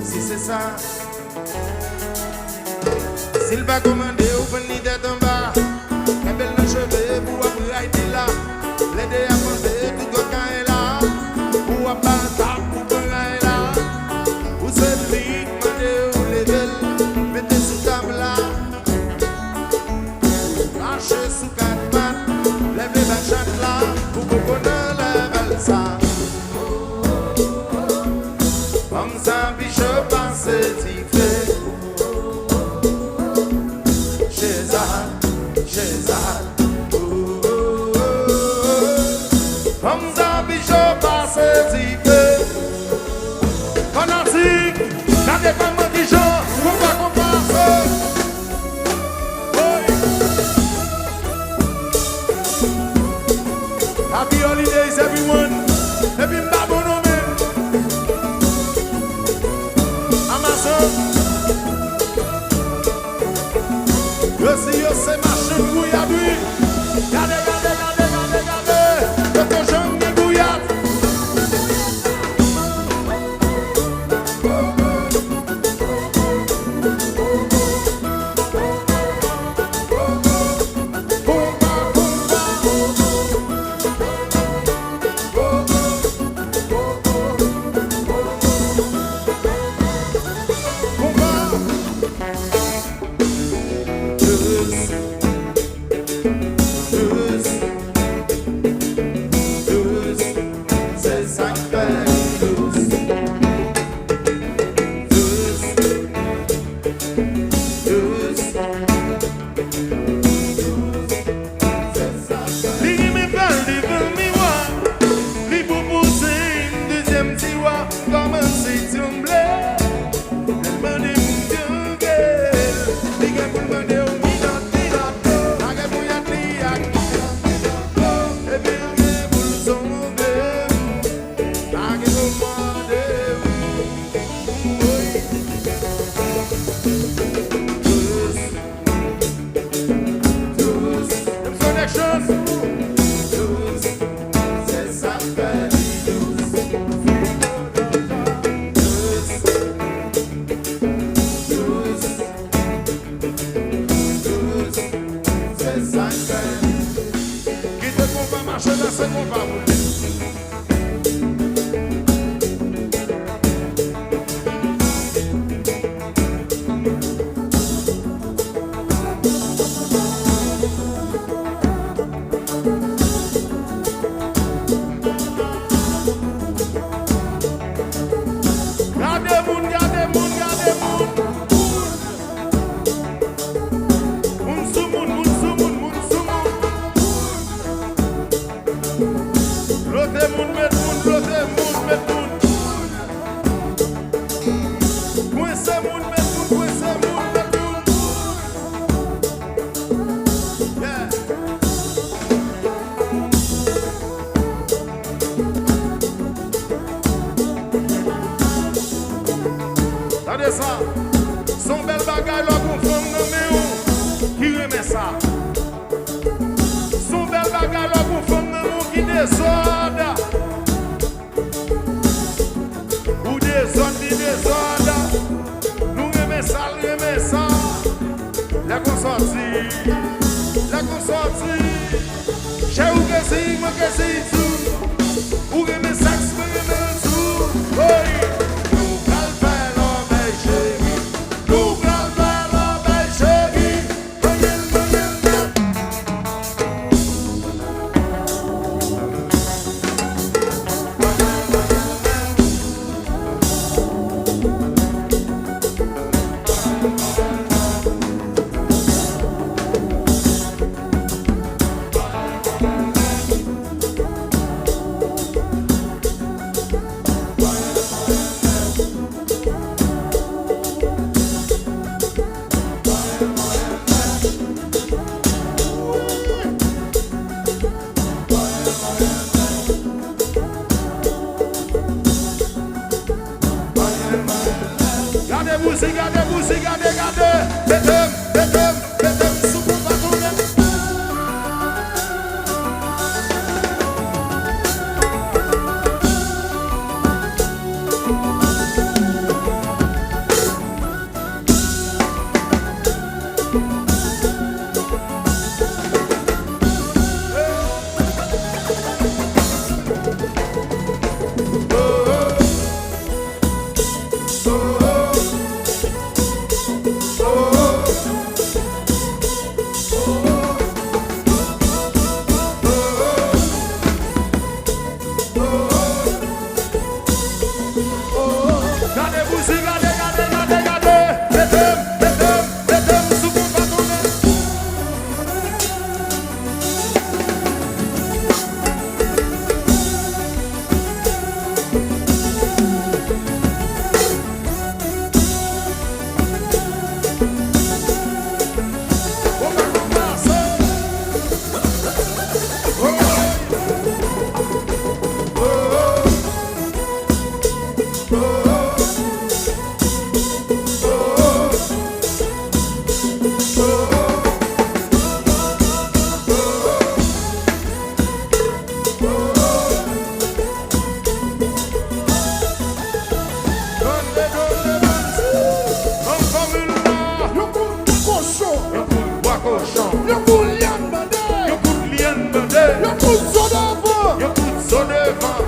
Si c'est ça, s'il va commander ou venir d'être en bas, un bel cheveux pour après là, l'aider à monter tout coquin est là, ou à pas pour qu'on est là, ou se plique, mandez ou level, mettez sous table là, marchez sous quatre pattes, lèvez la chatte là, pour qu'on ne lève ça. Comme ça, bichot passe tiflé. Chez Zad. Comme ça, bichot passe tiflé. Fanatique, regardez comment bichot, on va qu'on passe. Happy holidays, everyone. Happy Babono. Yo c'est marché bouillade, oui. Regardez, le cochon de bouillade. Ça, son bel bagage, là, qu'on fait un qui remet ça. Son bel bagage, là, qu'on fait un qui désordre. Ou désordre, nous remet ça. La consortie, j'ai ou que c'est, moi que c'est tout. Ou remet ça, moi remet tout. Oui.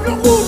Yo could